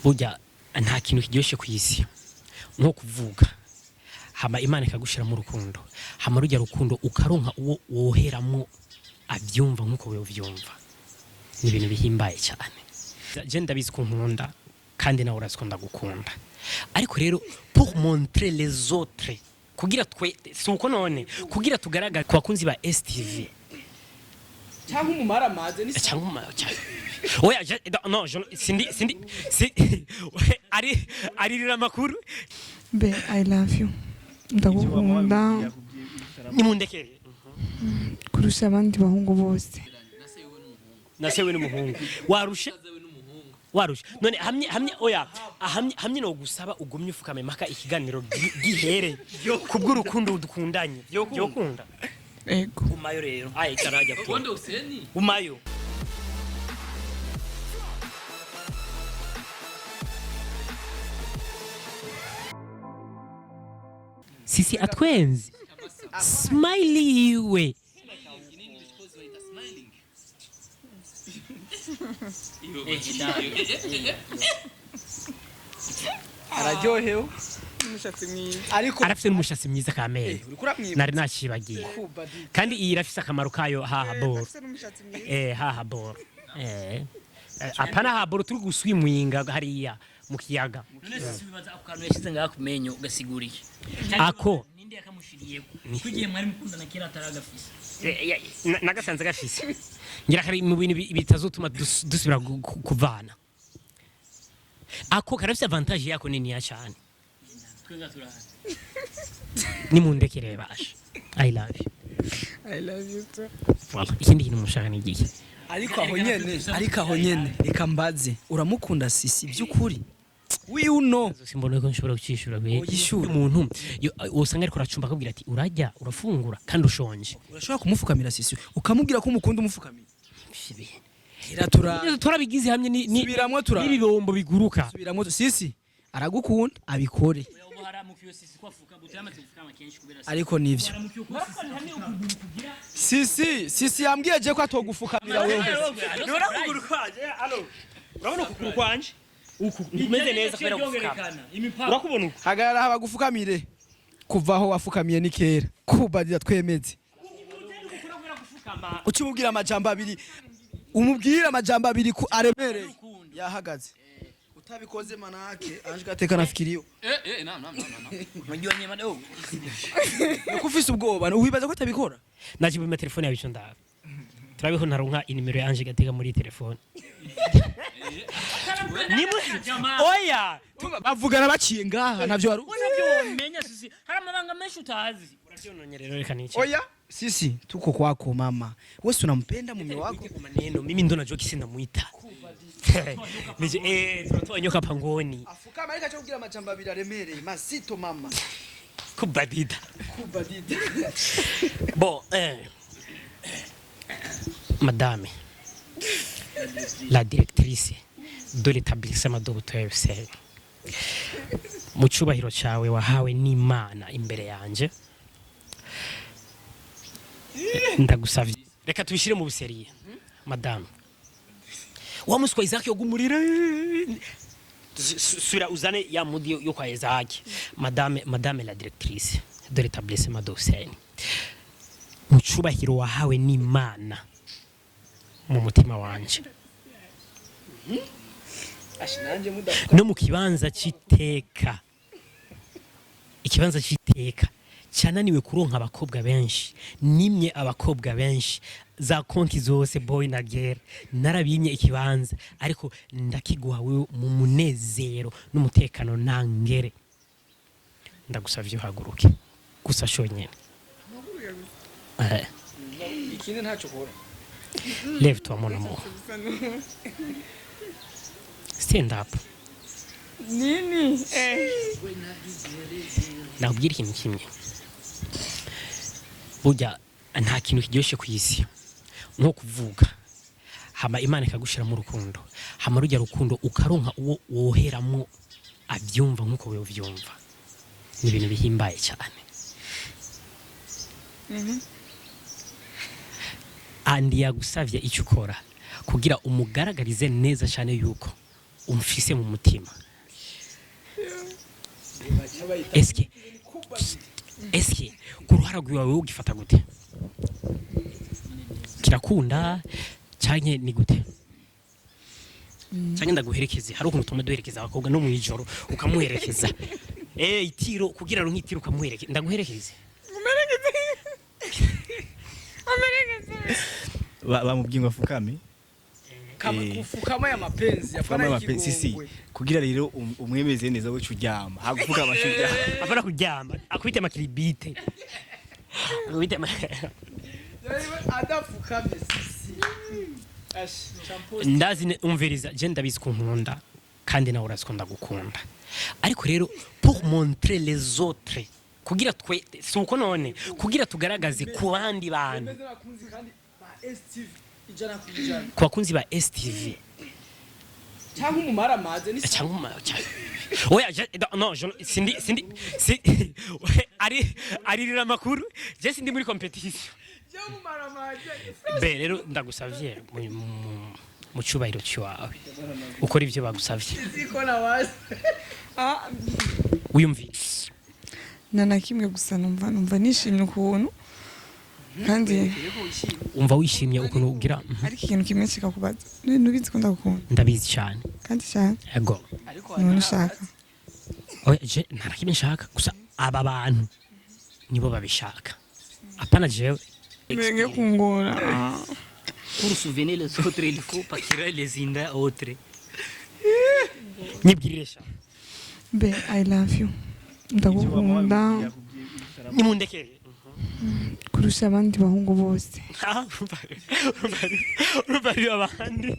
burya nta kintu kiryoshe ku isi nko kuvuga hama Imana ikagushira mu rukundo hama rujya rukundo ukaronka uwo woheramo abyumva nkuko wewe uvyumva ni ibintu bihimbaye cyane je ndabizi ko nkunda kandi nawe uraziko ndagukunda ariko rero pour montrer les autres kugira twe suko none kugira tugaragara ku bakunzi ba STV cyangwa umumara amaze ni cyangwa oya no sindi ari makuru be I love you ndagukunda ni mundekere kurusha abandi bahungu bose nasewe n'umuhungu warushe none hamye oya hamye no gusaba ugumye ufukame maka ikiganiro gihere kubw'urukundo dukundanye yo kunda ego umayo rero ayi karajya ko umayo Cycy atwenzi smiley we araryohewe umushatsi mwiza ariko arafite n'umushatsi mwiza kamere nari nakibagiye kandi iyi irafise akamaro kayo haha bor haha bor apana haha bor turi guswimwinga hariya mu kiyaga none sibibaza akantu yashize ngaha kumenyo ugasiguriye ako ninde yakamushiriye kugiye mwari mukundana kera ataragafise nagasanze gafise ngira kari mu bintu bitazotuma dusubira kuvana ako karafise avantage yako nini ya cyane twenga turahana ni mundekere basha I love you too voilà ikindi kintu mushaka ni gihe ariko aho nyene reka mbaze uramukunda Cycy byukuri wiuno simbona ko nshobora kucishura be umuntu usanga ariko racumba akabwira ati urajya urafungura kandi ushonje urashobora kumufukamira Cycy ukamubwira ko umukunda umufukamira turabigize hamwe ni ibibombo biguruka subiramwo Cycy aragukunda abikore ariko nivyo Cycy yambwiye je ko atogufukamira wewe nora kuguru kwaje allo urabona kuguru kwanje uku umeze neza kubera gufukama urakubona uku hagarara abagufukamire kuvaho wafukamiye ni kera kubadira twemeze ukimubwira amajambo abiri umubwira amajambo abiri ku aremereye yahagaze utabikoze manake anje gateka nafikiriyo unajua nyema dogo nakufise ubwoba ubibaza ko atabikora naje mu telefone yabico ndabe turabeho naronka inimero yanje gateka muri telefone oya bavugana baciye ngaha navyo wari menya Cycy hari amabanga menshi utazi uravyononyerero reka nice oya Cycy tuko kwako mama wewe unampenda mume wako maneno mimi ndo najua kisi namuita nije tunatoa nyoka pangoni afukama ariko cyo kugira amajambo abiri aremereye masito mama kubadida bon madame la directrice de l'établissement de Butoyi Amushizemwo mu cyubahiro cyawe wahawe n'Imana imbere yanje ndagusavye reka tubishire mu buseriye madame wa muswa Isaac yo gumurira sura uzane ya mudi yo kwa Isaac madame la directrice de l'établissement de Butoyi mu cyubahiro wahawe n'Imana mu mutima wanje no mu kibanza cy'iteka cyananiwe kuronka abakobwa benshi nimye abakobwa benshi za konti zose boy na girl narabimye ikibanza ariko ndakiguha wewe mu munezero n'umutekano nangere ndagusavye uhaguruke gusa shonyene ikindi ntaco kora lève toi mon amour stand up nini nakubwira ikintu kimwe burya nta kintu kiryoshe ku isi nko kuvuga hama Imana ikagushira mu rukundo hama rujya rukundo ukaronka uwo woheramo abyumva nkuko wewe uvyumva ni ibintu bihimbaye cyane andi yagusavye icyo ukora kugira umugaragarize neza cyane yuko umfise mu mutima eske kuruhara rwawe ugifata gute kirakunda canke ni gute canke ndaguherekeze hari ukuntu tuma duherekeza abakobwa no mwijoro ukamuherekeza itiro kugira ngo nk'itiro ukamuherekeza ndaguherekeze bamubwingo afukame kufukama ya mapenzi yafana ikigongwe kugira rero umwemeze neza we cyuryama hagufuka amashujya afana kuryama akwite makiribite akwite adafukamye sisi ndazi umviriza je ndabizi ko nkunda kandi nawe urazi ko ndagukunda ariko rero pour montrer les autres kugira twe suko none kugira tugaragaze ku bandi bantu ku bakunzi ba STV cyangwa umumara maze ni cyangwa oya no sindi ari rira makuru je sindi muri competition be rero ndagusavye mu cyubahiro cyawe ukora ivyo bagusavye wiyumvise nana kimwe gusa numva nishimye ukuntu kandi umva wishimye ukuntu ugira ariko ikintu kimwe kikakubaza nubizi ko ndagukunda ndabizi cyane kandi cyane ego none ushaka oya je ntarakimwe nshaka gusa aba bantu nibo babishaka apana jewe mbenge kungora Pour souvenir les autres, il faut pas tirer les inda autres. nyibwirire sha be I love you ndagukunda nimundekere kurusha abandi bahungu bose rubari abandi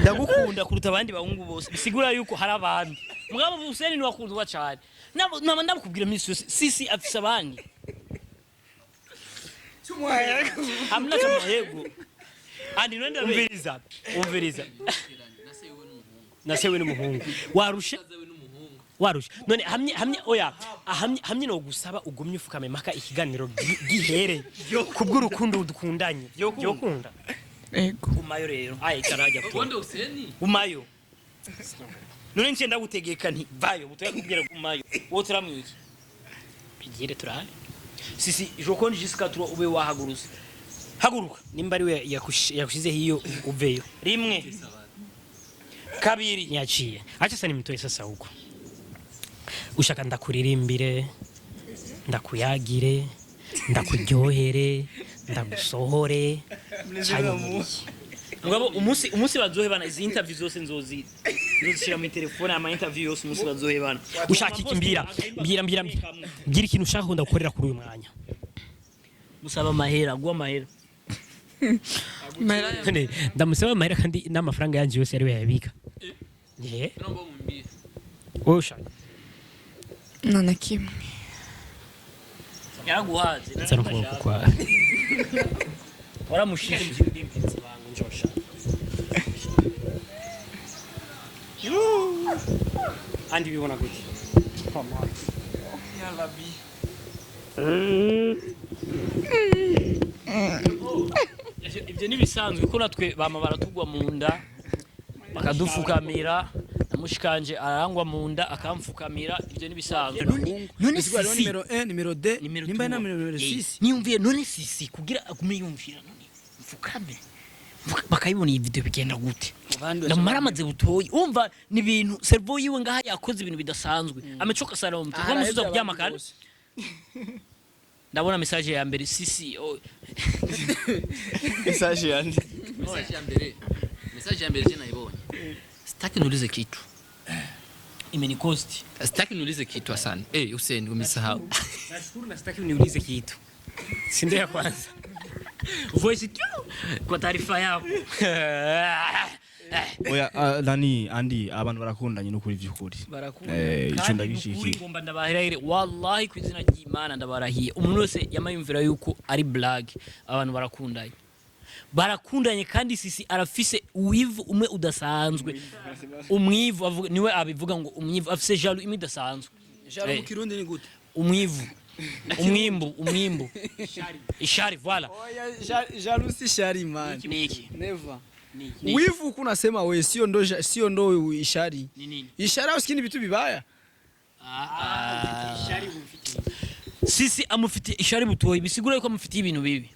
Ndagukunda kuruta abandi bahungu bose. Bisigura yuko hari abandi. Mugabo Hussein ni wakundwa cyane. Naba ndabukubwira minsi yose Cycy afise abandi. Hamna cyamahego. Andi nenda umviriza. Nasewe n'umuhungu. Warusha none hamye no gusaba ugumye ufukame maka ikiganiro gihere kubw'urukundo dukundanye byo kunda ego umayo rero karajya ubundi Hussein umayo none nce ndagutegeka nti vayo butoya kubwira umayo wo turamwiki bigire turahe Cycy je compte jusqu'à 3 ube wahaguruza haguruka nimba ari we yakushize hiyo uveyo rimwe kabiri yaciye acha sasa nimtoe sasa huko ushaka ndakuririmbire ndakuyagire ndakuryohere ndagusohore ngabo umunsi bazohe bana izi interview zose nzozishira mu telefone ama interview yose umunsi bazohe bana ushaka iki mbira ikintu ushaka ko ndagukorera kuri uyu mwanya musaba mahera gwa mahera ndamusaba amahera kandi n'amafaranga yanje yose yari yabika wowe ushaka nana kimwe yaraguhaze nzana ukuboko kwawe waramushije ndimpenzi bangu njosha andi bibona gute ibyo nibisanzwe ko natwe bama baratugwa mu nda bakadufukamira namushikanje arangwa mu nda akamfukamira ibyo nibisanzwe none Cycy numero 1 numero 2 nimba na numero 6 niyumviye none Cycy kugira agume yumvira none mfukame bakayibona iyi video bigenda gute namara amaze butoyi umva ni ibintu servo yiwe ngaha yakoze ibintu bidasanzwe amecoka sara mu mutwe musuza kuryama kandi ndabona message ya mbere Cycy message yandi Message ya mbere je naibonye. Sitaki niulize kitu. imenikosti Sitaki niulize kitu asante. Hussein umesahau. nashukuru na sitaki uniulize kitu si ndio ya kwanza voice tu kwa taarifa yako oya nani andi abantu barakundanye no kuri vyukuri ico ndagishiki ngomba ndabahirire wallahi kwizina ry'Imana ndabarahiye umuntu wese yamayumvira yuko ari blague abantu barakundanye kandi Cycy arafise uwivu umwe udasanzwe umwivu avuga niwe abivuga ngo umwivu afise jalo imwe udasanzwe jalo mu kirundi ni gute umwivu umwimbu ishari voilà oya jalo si shari man niki never Wivu kunasema wewe sio ndo ishari. Ni nini? Ishara usikini vitu vibaya. Sisi amufitiye ishari butoyi bisigura yuko amufitiye ibintu bibi.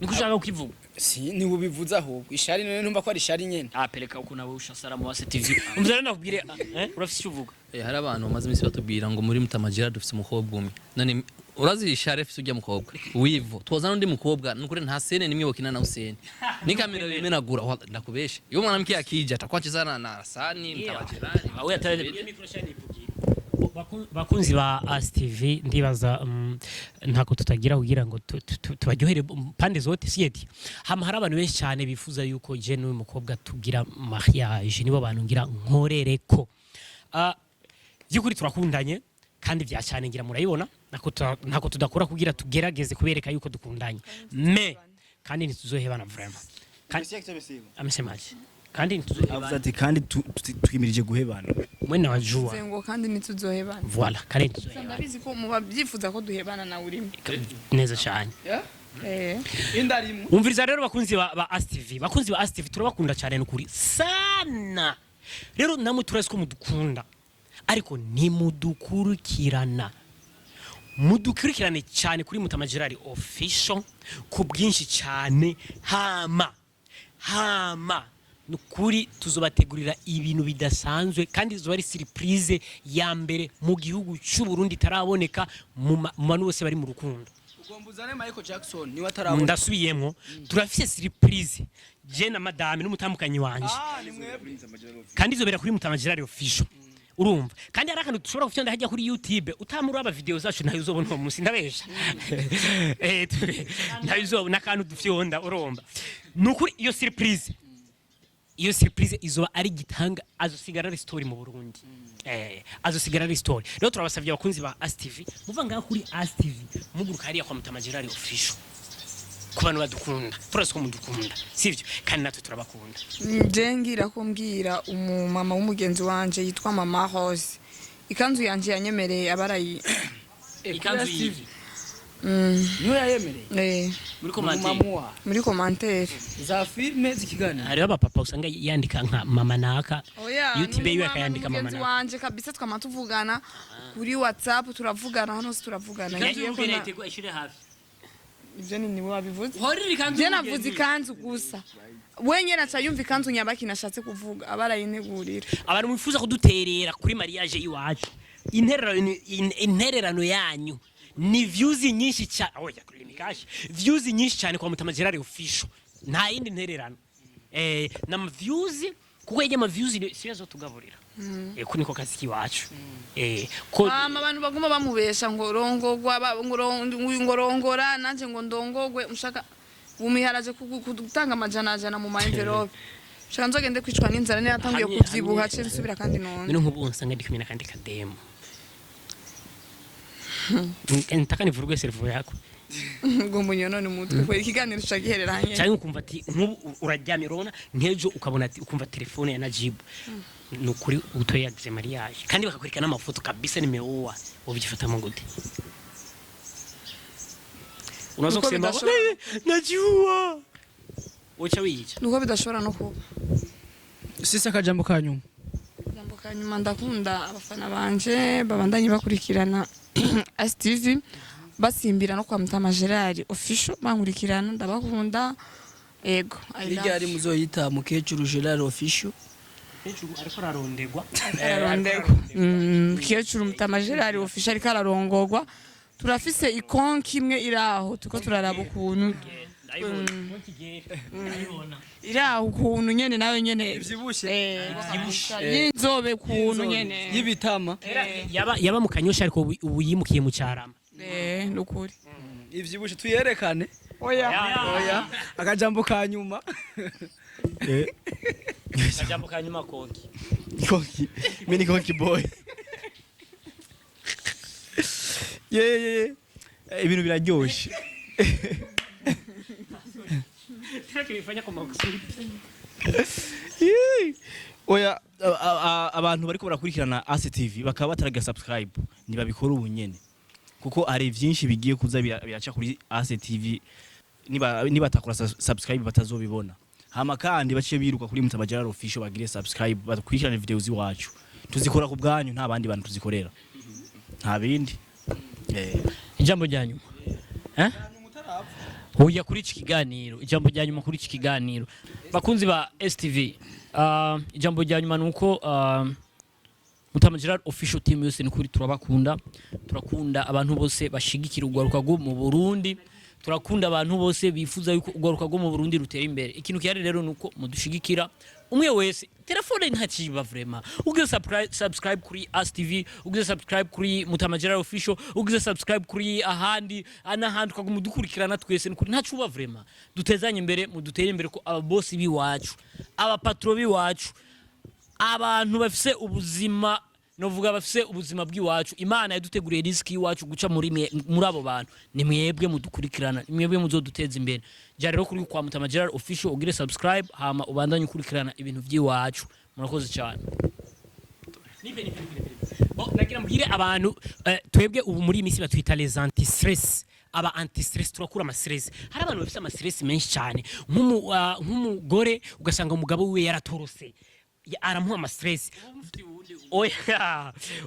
Niko ushaka kukivuga. Si ni ubivuza ahubwo. Ishari none numva ko ari ishari nyene. Peleka uko nawe ushasara mu wase TV. Umuzana nakubwire urafise uvuga. hari abantu bamaze iminsi batubwira ngo muri Mutamajira dufite umukobwa umwe none urazi ishare fise ujya mukobwa wivu twazana undi mukobwa nukuri nta sene nimwe wokina na Hussein ni kamera bimenagura ndakubeshe iyo mwana mkiye akija atakwachizana na Sani Mutamajirani awe atari bakunzi ba ASTV ndibaza ntako tutagira kugira ngo tubaryohere pande zote siyeti hama hari abantu benshi cyane bifuza yuko je n'uyu mukobwa tugira mariage nibo bantu ngira nkorereko byukuri turakundanye kandi byacane ngira murayibona nako tudakora kugira tugerageze kubereka yuko dukundanye me kandi ntituzohebana vraiment kandi amesemaje kandi ntituzohebana ati kandi twimirije guhebana mwene wajua zengo kandi ntituzohebana voilà kandi ntituzohebana ndabizi ko muba byifuza ko duhebana na urimo neza cyane indarimu umviriza rero bakunzi ba ASTV turabakunda cyane n'ukuri sana rero namwe turazi ko mudukunda ariko nimudukurikirana mudukurikirane cyane kuri Mutamajirari official ku bwinshi cyane hama nukuri tuzobategurira ibintu bidasanzwe kandi zo ari surprise ya mbere mu gihugu cy'u Burundi taraboneka mu manu bose bari mu rukundo ugombuzane Michael Jackson ni watarabona ndasubiyemo turafise surprise je na madame n'umutambukanyi wanje kandi zobera kuri Mutamajirari official urumva kandi hari akantu dushobora gufyonda hajya kuri YouTube utamura aba video zacu ntayo uzobona uwo munsi ndabesha ntayo uzobona akantu dufyonda urumva nukuri iyo surprise izoba ari gitanga azosigara ari story mu Burundi azosigara ari story rero turabasavye abakunzi ba ASTV muva ngaho kuri ASTV muguruka hariya kwa Mutamajirari official ku bantu badukunda turasi ko mudukunda sivyo kandi natwe turabakunda ngira ko mbwira umumama w'umugenzi wanje yitwa Mama Rose ikanzu yanje yanyemereye abarayi ikanzu yivi niyo yayemereye muri commentaire za filme zikigana hariho abapapa usanga yandika nka mama naka YouTube yiwe akayandika mama naka wanje kabisa twamatuvugana kuri WhatsApp turavugana hano turavugana ngiye ko nategwa ishire hafi ivyo ni wabivuze horiri kanzu je navuze ikanzu gusa wenyene acayumva ikanzu nyabaki nashatse kuvuga abarayintegurira abantu mwifuza kuduterera kuri mariage iwacu intererano yanyu ni views nyinshi cyane oya kuri mikashi views nyinshi cyane kwa Mutamajirari official nta yindi ntererano na views kuko yema views siyazo tugaburira kuniko kazi kiwacu ko abantu baguma bamubesha ngo rongogwa ngo rongora nanje ngo ndongogwe ushaka umiharaje kugutanga amajana mu ma envelope shaka nzogende kwicwa n'inzara ne yatangiye kuvyibuha cyo nsubira kandi none nk'ubu nsanga ndi kumena kandi kademo ntaka nivurwe servo yako ngo munyono ni mutwe ko ikiganiro cyagihereranye cyangwa ukumva ati nk'ubu uraryamye urona nkejo ukabona ati ukumva telefone ya Najib nukuri utoye yagize mariage kandi bakakurikana amafoto kabisa nimeoa ubigifata mu gute unazo kusema najua ucha wiyica nuko bidashobora no kuba sisi akajambo kanyuma kanyuma ndakunda abafana banje babandanye bakurikirana ASTV basimbira no kwa Mutamajirari official bankurikirana ndabakunda ego irya ari muzoyita mukecuru Gerard official mukecuru ariko ararondegwa mukecuru Mutamajirari official ariko ararongogwa turafise ikonki imwe iraho tuko turaraba ukuntu iraho ukuntu nyene nawe nyene ivyibushe y'inzobe kuntu nyene y'ibitama yaba mu Kanyosha ariko ubu yimukiye mu Cyarama nukuri ivyibushe tuyerekane oya akajambo kanyuma akajambo kanyuma konki mini konki boy ibintu biraryoshe oya abantu bariko barakurikirana ASTV bakaba bataraga subscribe nibabikora ubu nyene kuko ari vyinshi bigiye kuza biraca kuri ASTV niba takora subscribe batazobibona hama kandi baciye biruka kuri Mutamajara official bagire subscribe bakurikirane video ziwacu tuzikora ku bwanyu nta bandi bantu tuzikorera nta bindi ijambo rya nyuma Oya kuri iki kiganiro ijambo rya nyuma kuri iki kiganiro bakunzi ba STV ijambo rya nyuma nuko Mutamajara official team yose ni kuri turakunda abantu bose bashigikira ugaruka rwo mu Burundi turakunda abantu bose bifuza yuko ugaruka rwo mu Burundi rutera imbere ikintu cyari rero nuko mudushigikira umwe wese telefone ntakiba vraiment ugize subscribe kuri STV ugize subscribe kuri Mutamajara official ugize subscribe kuri ahandi ukaguma udukurikirana twese ni kuri ntacuba vraiment dutezanye imbere mudutere imbere ko aba boss biwacu aba patro biwacu abantu bafise ubuzima novuga bafise ubuzima bw'iwacu Imana yaduteguriye riski iwacu guca muri abo bantu ni mwebwe mudukurikirana ni mwebwe muzoduteza imbere ja rero kuri kwa Mutamajara official ugire subscribe hama ubandanye ukurikirana ibintu by'iwacu murakoze cyane nagira mbwire abantu twebwe ubu muri imisi batwita les anti stress aba anti stress turakura ama stress hari abantu bafise ama stress menshi cyane nk'umugore ugasanga umugabo we yaratorose aramuha ama stress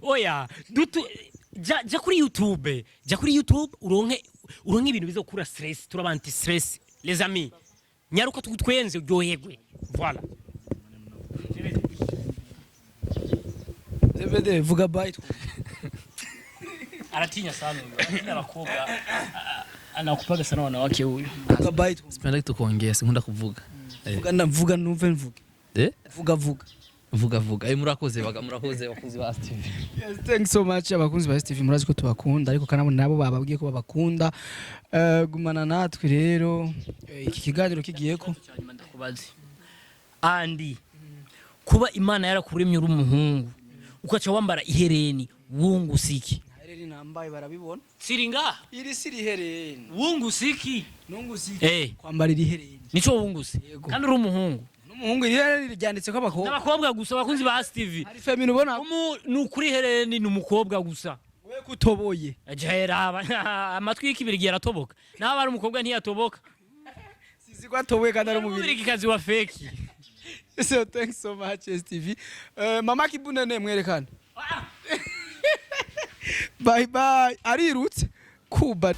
oya ja kuri YouTube uronke ibintu bizokura stress turaba anti stress les amis nyaruka tugutwenze uryoherwe voilà Debede vuga bye aratinya sana abakobwa anakupaga sana wanawake huyu vuga bye Sipenda tukuongea sinkunda kuvuga. vuga numve mvuge Vuga. Murakoze bakunzi ba STV. Yes, thanks so much abakunzi ba STV murazi ko tubakunda ariko kana nabo bababwiye ko babakunda gumana natwe rero iki kiganiro kigiye ko ndakubaze andi kuba Imana yarakuremye uri umuhungu ukaca wambara ihereni wungusiki ihereni nambaye barabibona siringa iri siri ihereni wungusiki nungusiki kwambara iri ihereni nico wungusi kandi uri umuhungu n'umuhungu ihereni ryanditse ko abakobwa gusa bakunzi ba STV hari femini ubona nukuri ihereni ni umukobwa gusa we kutoboye ajahera amatwi y'ikibirigi yaratoboka naho bari umukobwa ntiyatoboka sizi ko atoboye kandi ari umubiri kazi wa fake. So thanks so much STV mama kibunene mwerekana bye arirutse kuba